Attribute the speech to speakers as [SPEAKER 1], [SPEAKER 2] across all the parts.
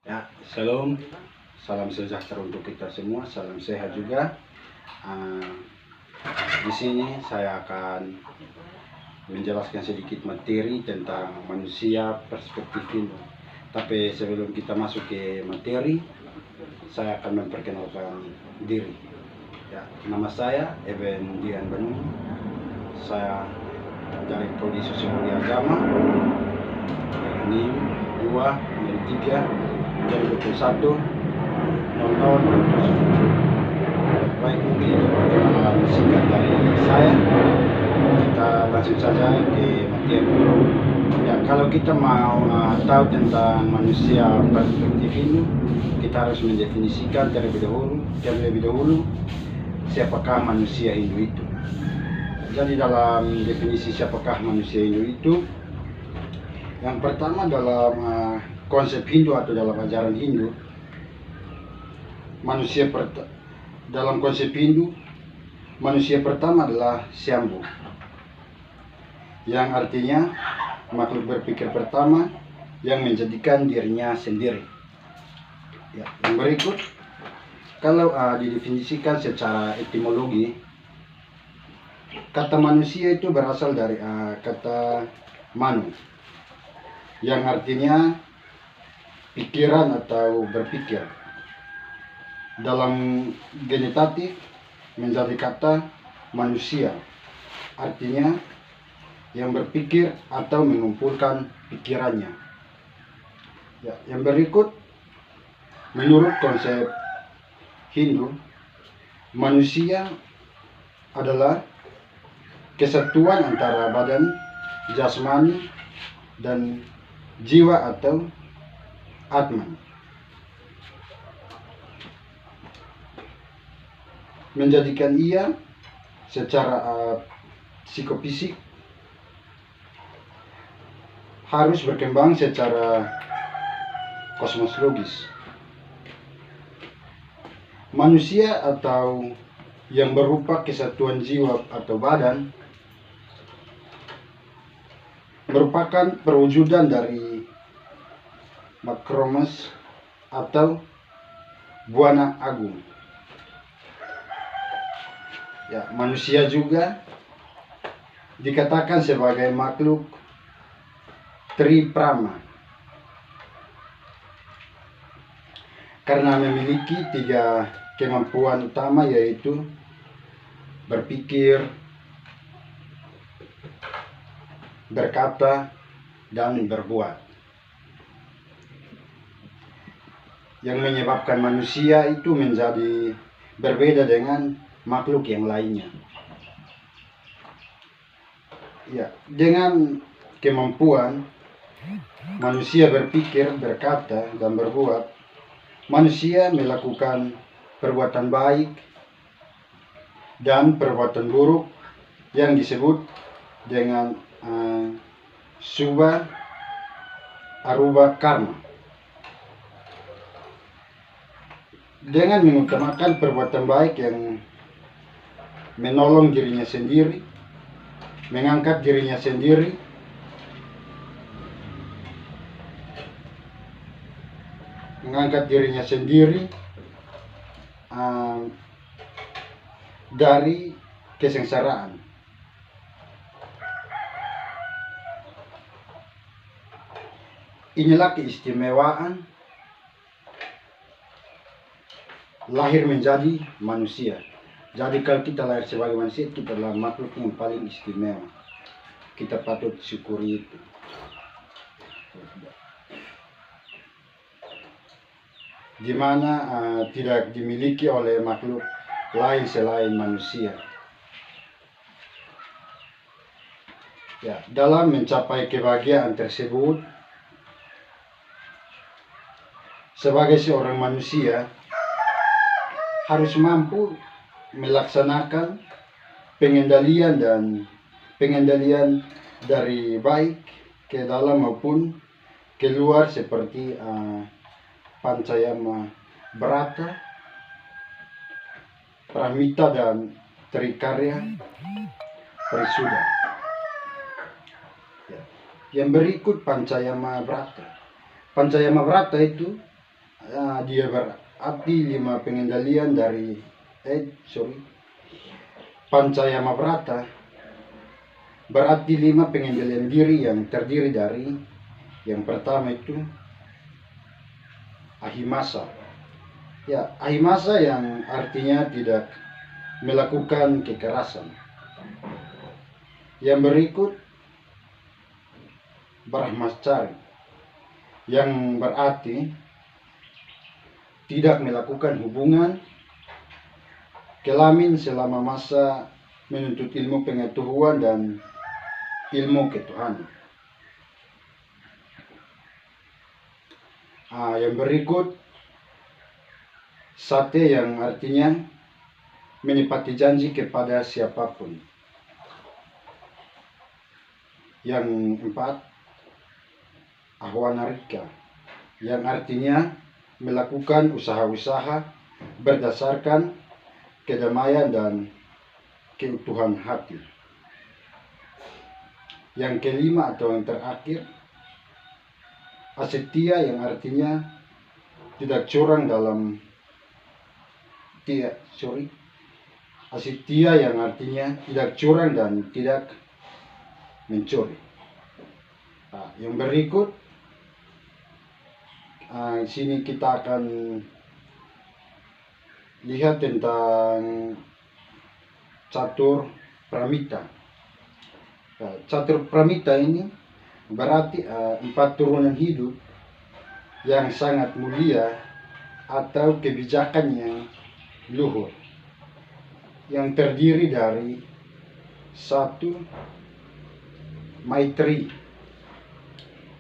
[SPEAKER 1] Ya, shalom, salam sejahtera untuk kita semua, salam sehat juga. Uh, di sini saya akan menjelaskan sedikit materi tentang manusia perspektif Hindu. Tapi sebelum kita masuk ke materi, saya akan memperkenalkan diri. Ya, nama saya Eben Dian Bandung. Saya dari Prodi Sosiologi Agama dengan NIM 2 dari 21 00. Baik, mungkin itu perkenalan singkat dari saya. Kita langsung saja ke materi. Ya, kalau kita mau tahu tentang manusia perspektif Hindu, kita harus mendefinisikan terlebih dahulu siapakah manusia Hindu itu. Jadi dalam definisi siapakah manusia Hindu itu, yang pertama dalam konsep Hindu atau dalam ajaran Hindu, dalam konsep Hindu, manusia pertama adalah Syambhu, yang artinya makhluk berpikir pertama yang menjadikan dirinya sendiri. Ya, yang berikut, kalau didefinisikan secara etimologi, kata manusia itu berasal dari kata manu, yang artinya pikiran atau berpikir. Dalam genitatif menjadi kata manusia, artinya yang berpikir atau mengumpulkan pikirannya. Ya, yang berikut, menurut konsep Hindu, manusia adalah kesatuan antara badan jasmani dan jiwa atau atman, menjadikan ia secara psikofisik harus berkembang secara kosmologis. Manusia atau yang berupa kesatuan jiwa atau badan merupakan perwujudan dari Makromes atau Buana Agung. Ya, manusia juga dikatakan sebagai makhluk Triprama karena memiliki 3 kemampuan utama, yaitu berpikir, berkata, dan berbuat, yang menyebabkan manusia itu menjadi berbeda dengan makhluk yang lainnya. Ya, dengan kemampuan manusia berpikir, berkata, dan berbuat, manusia melakukan perbuatan baik dan perbuatan buruk yang disebut dengan Subha Arupa Karma. Dengan mengutamakan perbuatan baik yang menolong dirinya sendiri, mengangkat dirinya sendiri, dari kesengsaraan. Inilah keistimewaan lahir menjadi manusia. Jadi kalau kita lahir sebagai manusia, kita adalah makhluk yang paling istimewa. Kita patut syukuri itu. Di mana tidak dimiliki oleh makhluk lain selain manusia. Ya, dalam mencapai kebahagiaan tersebut, sebagai seorang manusia harus mampu melaksanakan pengendalian dari baik ke dalam maupun keluar, seperti Pancayama Brata, Pramita, dan Trikarya Parisuddha. Ya. Yang berikut Pancayama Brata. Pancayama Brata itu dia berarti 5 pengendalian dari Pancaya Mabrata, berarti 5 pengendalian diri yang terdiri dari yang pertama itu ahimasa. Ya, ahimasa yang artinya tidak melakukan kekerasan. Yang berikut Brahmacari, yang berarti tidak melakukan hubungan kelamin selama masa menuntut ilmu pengetahuan dan ilmu ketuhanan. Yang berikut sate, yang artinya menepati janji kepada siapapun. Yang 4 ahwanarika, yang artinya melakukan usaha-usaha berdasarkan kedamaian dan keutuhan hati. Yang kelima atau yang terakhir asetia, yang artinya tidak curang dalam asetia yang artinya tidak curang dan tidak mencuri. Yang berikut sini kita akan lihat tentang catur pramita. Catur pramita ini berarti 4 turunan hidup yang sangat mulia atau kebijakan yang luhur, yang terdiri dari 1 maitri.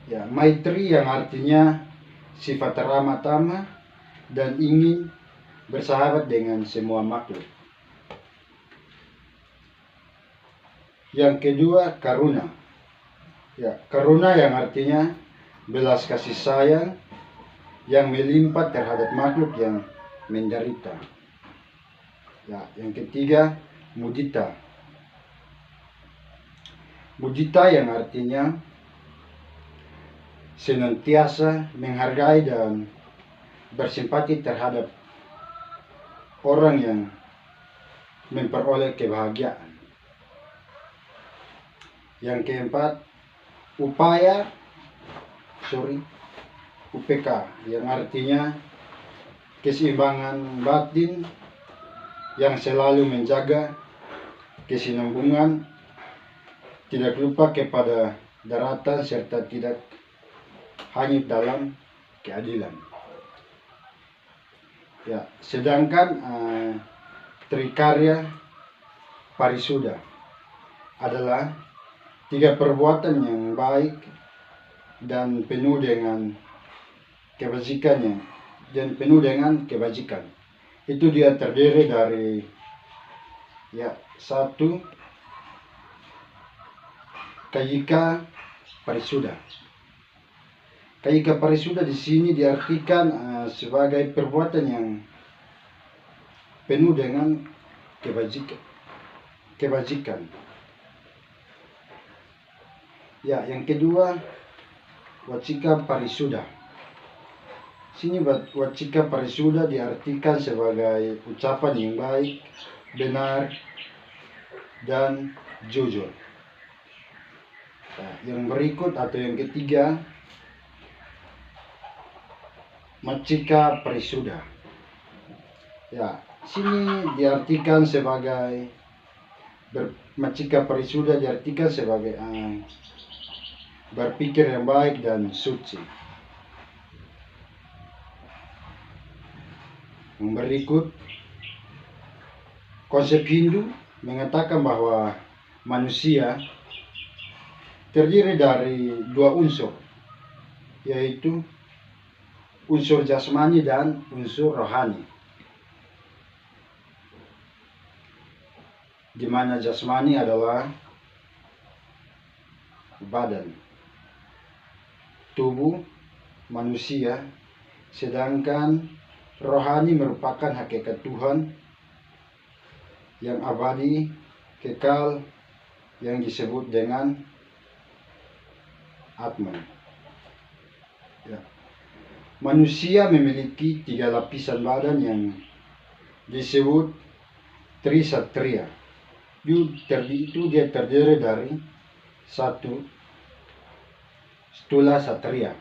[SPEAKER 1] Ya, maitri yang artinya sifat ramah tamah dan ingin bersahabat dengan semua makhluk. Yang kedua karuna. Ya, karuna yang artinya belas kasih sayang yang melimpah terhadap makhluk yang menderita. Ya, yang ketiga mudita. Mudita yang artinya senantiasa menghargai dan bersimpati terhadap orang yang memperoleh kebahagiaan. Yang keempat UPK, yang artinya keseimbangan batin yang selalu menjaga kesinambungan, tidak lupa kepada daratan serta tidak hanyut dalam keadilan. Ya, sedangkan trikarya parisuda adalah 3 perbuatan yang baik dan penuh dengan kebajikannya dan penuh dengan kebajikan. Itu dia terdiri dari 1 kayika parisuda. Kayika parisuda di sini diartikan sebagai perbuatan yang penuh dengan kebajikan. Ya, yang kedua wacika parisuda. Sini wacika parisuda diartikan sebagai ucapan yang baik, benar, dan jujur. Nah, yang berikut atau yang ketiga macika parisuda. Ya, sini diartikan sebagai macika parisuda diartikan sebagai berpikir yang baik dan suci. Yang berikut konsep Hindu mengatakan bahwa manusia terdiri dari 2 unsur, yaitu unsur jasmani dan unsur rohani. Di mana jasmani adalah badan, tubuh manusia, sedangkan rohani merupakan hakikat Tuhan yang abadi, kekal, yang disebut dengan Atman. Ya. manusia memiliki 3 lapisan badan yang disebut Trisatria. Itu dia terdiri dari 1. Stula Satria,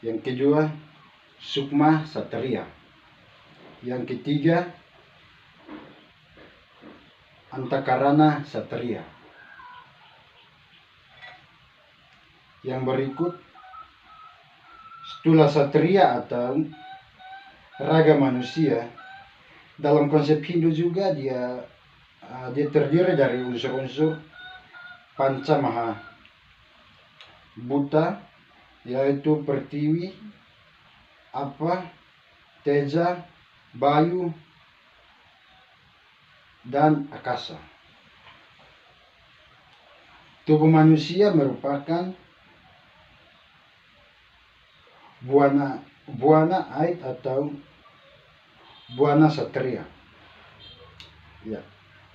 [SPEAKER 1] yang kedua Sukma Satria, yang ketiga Antakarana Satria. Yang berikut Stula Satria atau raga manusia. Dalam konsep Hindu juga dia terdiri dari unsur-unsur Panca Maha Bhuta, yaitu Pertiwi, Apa, Teja, Bayu, dan Akasa. Tubuh manusia merupakan buana ait atau buana satria. Ya.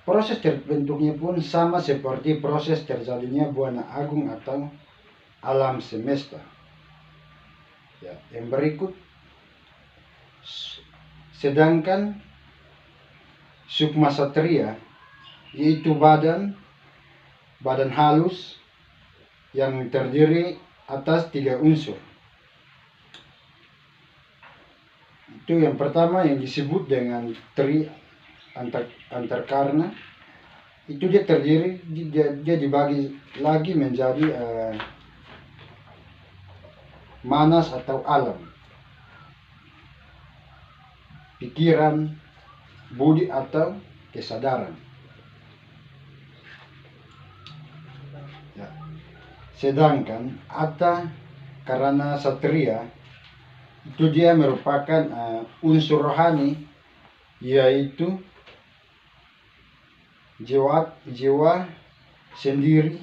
[SPEAKER 1] Proses terbentuknya pun sama seperti proses terjadinya buana agung atau alam semesta. Ya, yang berikut, sedangkan Sukma Satria yaitu badan halus yang terdiri atas 3 unsur. Itu yang pertama yang disebut dengan Tri Antakarna. Itu dia terdiri, dia dibagi lagi menjadi manas atau alam, pikiran, budi atau kesadaran. Ya. Sedangkan Atta Karana Satria itu dia merupakan unsur rohani, yaitu jiwa sendiri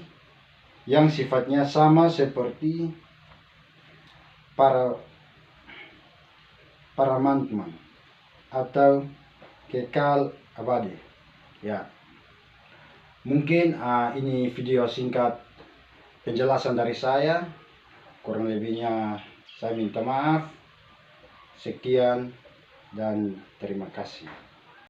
[SPEAKER 1] yang sifatnya sama seperti Paramatman atau kekal abadi. Ya, mungkin ini video singkat penjelasan dari saya. Kurang lebihnya saya minta maaf. Sekian dan terima kasih.